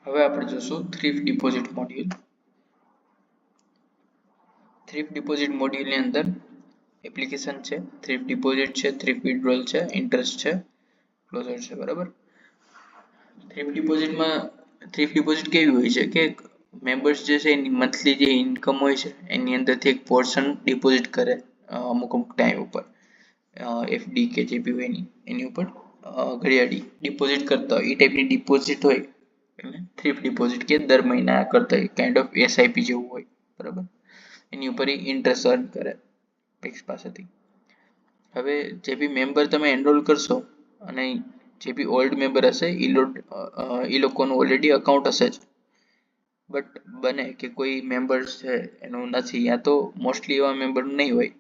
હવે આપણે જોશું થ્રિફ્ટ ડિપોઝિટ મોડ્યુલ. થ્રિફ્ટ ડિપોઝિટ મોડ્યુલની અંદર એપ્લિકેશન છે, થ્રિફ્ટ ડિપોઝિટ છે, થ્રિફ્ટ વિથડ્રોલ છે, ઇન્ટરેસ્ટ છે, ક્લોઝર છે. બરાબર. થ્રિફ્ટ ડિપોઝિટ કેવી હોય છે કે મેમ્બર્સ જે છે એની મંથલી જે ઇન્કમ હોય છે એની અંદરથી એક પોર્શન ડિપોઝિટ કરે અમુક અમુક ટાઈમ ઉપર, એફડી કે જે બી હોય એની ઉપર ઘડિયાળી ડિપોઝિટ કરતા હોય એ ટાઈપની ડિપોઝિટ હોય એને થ્રિફ્ટ ડિપોઝિટ કે દર મહિના કરતા હોય, કાઇન્ડ ઓફ એસઆઈપી જેવું હોય. બરાબર. એની ઉપર ઇન્ટરેસ્ટ અર્ન કરે પેક્સ પાસેથી. હવે જે બી મેમ્બર તમે એનરોલ કરશો અને જે બી ઓલ્ડ મેમ્બર હશે એ લોકોનું ઓલરેડી અકાઉન્ટ હશે જ, બટ બને કે કોઈ મેમ્બર છે એનું નથી, યા તો મોસ્ટલી એવા મેમ્બર નહીં હોય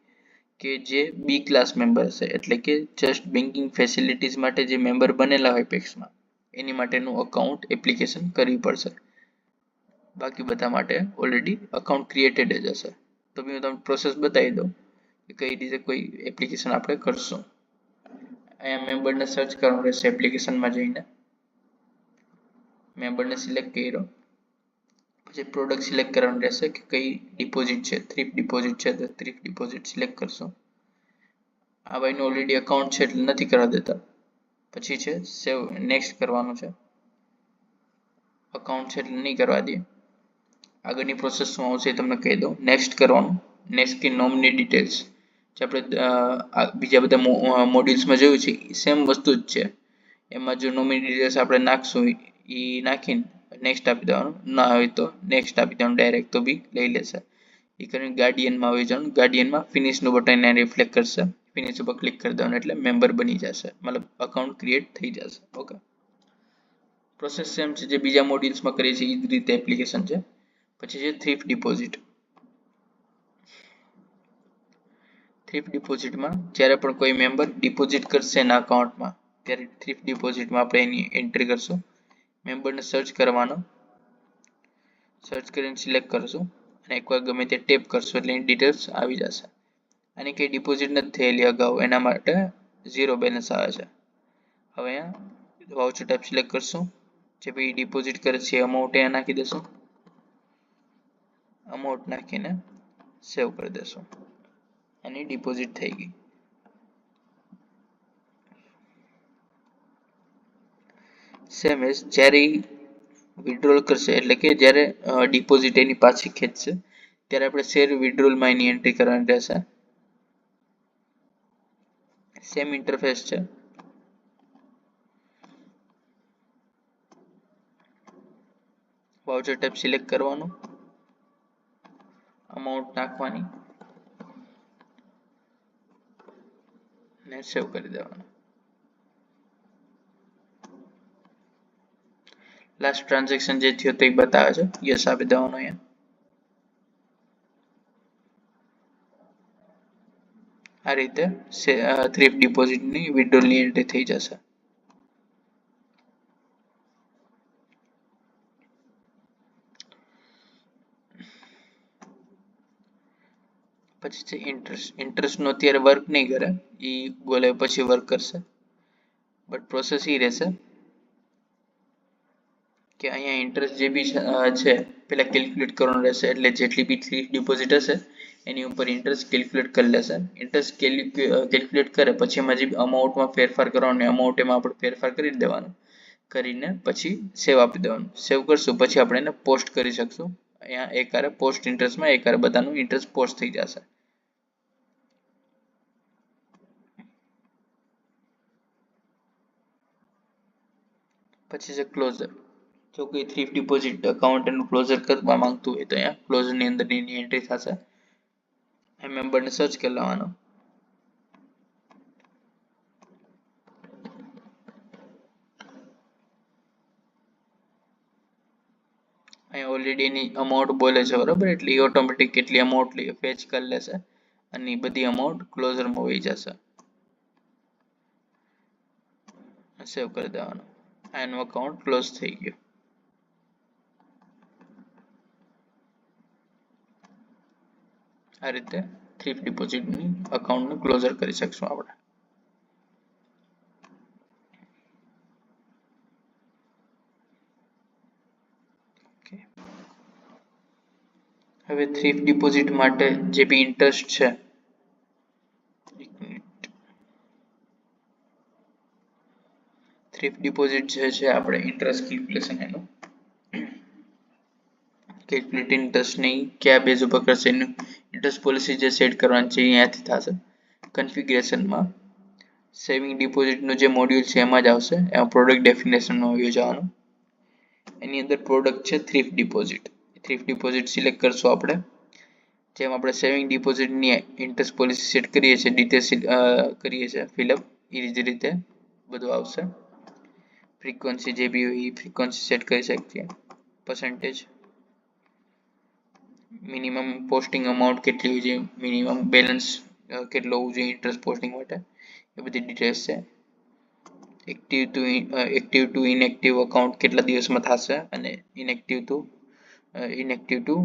કે જે બી ક્લાસ મેમ્બર હશે, એટલે કે જસ્ટ બેન્કિંગ ફેસિલિટીઝ માટે જે મેમ્બર બનેલા હોય પેક્સમાં એની માટેનું અકાઉન્ટ એપ્લિકેશન કરવી પડશે. બાકી બધા માટે ઓલરેડી અકાઉન્ટ ક્રિએટેડ જ હશે. તો હું તમને પ્રોસેસ બતાવી દઉં કે કઈ રીતે કોઈ એપ્લિકેશન આપણે કરશું. અહીંયા મેમ્બરને સર્ચ કરવાનું રહેશે, એપ્લિકેશનમાં જઈને મેમ્બરને સિલેક્ટ કર્યો પછી પ્રોડક્ટ સિલેક્ટ કરવાનું રહેશે કે કઈ ડિપોઝિટ છે, થ્રિફ્ટ ડિપોઝિટ છે તો થ્રિફ્ટ ડિપોઝિટ સિલેક્ટ કરશો. આ ભાઈનું ઓલરેડી અકાઉન્ટ છે એટલે નથી કરવા દેતા. પછી છે સેવ, નેક્સ્ટ કરવાનું છે. અકાઉન્ટ છે એટલે નહીં કરવા દે. આગળની પ્રોસેસ શું આવશે એ તમને કહી દઉં. નેક્સ્ટ કરવાનું. નેક્સ્ટ કે નોમિની ડિટેલ્સ જે આપણે બીજા બધા મોડ્યુલ્સમાં જોયું છે સેમ વસ્તુ જ છે. એમાં જો નોમિની ડિટેલ્સ આપણે નાખશું એ નાખીને નેક્સ્ટ આપી દેવાનું, ના હોય તો નેક્સ્ટ આપી દેવાનું ડાયરેક્ટ, તો બી લઈ લેશે. એ કરીને ગાર્ડિયનમાં આવી જવાનું. ગાર્ડિયનમાં ફિનિશનું બટન એને રિફ્લેક્ટ કરશે. ફિનિશ ઉપર ક્લિક કરી દેવાનું એટલે મેમ્બર બની જશે, મતલબ અકાઉન્ટ ક્રિએટ થઈ જશે. ઓકે. પ્રોસેસ સેમ છે જે બીજા મોડ્યુલ્સમાં કરીએ છીએ એ જ રીતે એપ્લિકેશન છે. પછી છે થ્રિફ્ટ ડિપોઝિટ. થ્રિફ્ટ ડિપોઝિટમાં જ્યારે પણ કોઈ મેમ્બર ડિપોઝિટ કરશે એના અકાઉન્ટમાં ત્યારે થ્રિફ્ટ ડિપોઝિટમાં આપણે એની એન્ટ્રી કરશું. મેમ્બરને સર્ચ કરવાનો, સર્ચ કરીને સિલેક્ટ કરશું અને એકવાર ગમે તે ટેપ કરશું એટલે એની ડિટેલ્સ આવી જશે. આની કંઈ ડિપોઝિટ નથી થયેલી અગાઉ, એના માટે ઝીરો બેલેન્સ આવે છે. હવે અહીંયા વાઉચર ટાઈપ સિલેક્ટ કરશું. જે બી ડિપોઝિટ કરે છે અમાઉન્ટ અહીંયા નાખી દેશું. અમાઉન્ટ નાખીને સેવ કરી દેશું. એની ડિપોઝિટ થઈ ગઈ. સેમ એઝ જ્યારે વિડ્રોલ કરશે એટલે કે જ્યારે ડિપોઝિટ એની પાછી ખેંચશે ત્યારે આપણે શેર વિડ્રોલમાં એની એન્ટ્રી કરવાની રહેશે. સેમ ઇન્ટરફેસ છે. વાઉચર ટાઈપ સિલેક્ટ કરવાનું, અમાઉન્ટ નાખવાની ને સેવ કરી દેવાનું. લાસ્ટ ટ્રાન્ઝેક્શન જે થયો તે બતાવે છે, યસ આપી દેવાનું. અહીંયા આ રીતે થ્રિફ્ટ ડિપોઝિટની વિડ્રોલની એન્ટ્રી થઈ જશે. પછી છે ઇન્ટરેસ્ટનો અત્યારે વર્ક નહીં કરે, એ બોલે પછી વર્ક કરશે, બટ પ્રોસેસ એ રહેશે કે અહીંયા ઇન્ટરેસ્ટ જે બી છે પેલા કેલ્ક્યુલેટ કરવાનું રહેશે. એટલે જેટલી બી થ્રિફ્ટ ડિપોઝિટ હશે એની ઉપર ઇન્ટરેસ્ટ કેલ્ક્યુલેટ કરી લેશે. ઇન્ટરેસ્ટ કેલ્ક્યુલેટ કરે પછી એમાં જે અમાઉન્ટમાં ફેરફાર કરવાનો અમાઉન્ટ એમાં આપણે ફેરફાર કરી દેવાનું, કરીને પછી સેવ આપી દેવાનું. સેવ કરશું પછી આપણે એને પોસ્ટ કરી શકશું. અહીંયા એકારે પોસ્ટ ઇન્ટરેસ્ટમાં એકારે બધાનું ઇન્ટરેસ્ટ પોસ્ટ થઈ જશે. પછી છે ક્લોઝર. જો કોઈ થ્રિફ્ટ ડિપોઝિટ અકાઉન્ટ એનું ક્લોઝર કરવા માંગતું હોય તો અહીંયા ક્લોઝરની અંદર એની એન્ટ્રી થશે. એ મેમ્બરને સર્ચ કરી લેવાનો. અહીંયા ઓલરેડી એની અમાઉન્ટ બોલે છે, બરાબર, એટલે એ ઓટોમેટિક કેટલી અમાઉન્ટ ફેચ કરી લેશે અને એ બધી અમાઉન્ટ ક્લોઝરમાં વહી જશે. સેવ કરી દેવાનું. એનું અકાઉન્ટ ક્લોઝ થઈ ગયું. આ રીતે થ્રિફ્ટ ડિપોઝિટની અકાઉન્ટનું ક્લોઝર કરી શકશું આપણે. ઓકે, હવે થ્રિફ્ટ ડિપોઝિટ માટે જે બી ઇન્ટરેસ્ટ છે, થ્રિફ્ટ ડિપોઝિટ જે છે આપણે ઇન્ટરેસ્ટ કેલ્ક્યુલેશન એનું કેલ્ક્યુલેટ ઇન્ટરેસ્ટ નહીં કયા બેઝ ઉપર કરશે એનું ઇન્ટરેસ્ટ પોલિસી જે સેટ કરવાની છે અહીંયાથી થશે કન્ફિગ્યુરેશનમાં સેવિંગ ડિપોઝિટનું જે મોડ્યુલ છે એમાં જ આવશે એમાં પ્રોડક્ટ ડેફિનેશનમાં આવી જવાનું એની અંદર પ્રોડક્ટ છે થ્રિફ્ટ ડિપોઝિટ સિલેક્ટ કરશું આપણે જેમ આપણે સેવિંગ ડિપોઝિટની ઇન્ટરેસ્ટ પોલિસી સેટ કરીએ છીએ ડિટેલ્સ કરીએ છીએ ફિલઅપ એ જ રીતે બધું આવશે ફ્રીક્વન્સી જે બી હોય એ ફ્રીક્વન્સી સેટ કરી શકીએ પર્સન્ટેજ મિનિમમ પોસ્ટિંગ અમાઉન્ટ કેટલી હોય છે મિનિમમ બેલેન્સ કેટલો હોવું જોઈએ ઇન્ટરેસ્ટ પોસ્ટિંગ માટે એ બધી ડિટેલ્સ છે એક્ટિવ ટુ ઇનએક્ટિવ અકાઉન્ટ કેટલા દિવસમાં થશે અને ઇનએક્ટિવ ટુ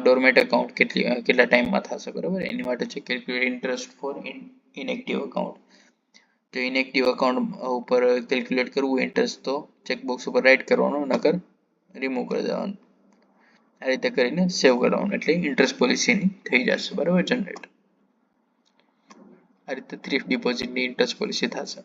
ડોરમેટ અકાઉન્ટ કેટલા ટાઈમમાં થશે બરાબર એની માટે છે calculate interest for inactive account જો ઇનએક્ટિવ અકાઉન્ટ ઉપર કેલ્ક્યુલેટ કરવું ઇન્ટરેસ્ટ તો ચેકબોક્સ ઉપર રાઇટ કરવાનું નકર રિમૂવ કરી દેવાનું આ રીતે કરીને સેવ કરવાનું એટલે ઇન્ટરેસ્ટ પોલિસીની થઈ જશે બરાબર જનરેટ આ રીતે થ્રિફ્ટ ડિપોઝિટની ઇન્ટરેસ્ટ પોલિસી થશે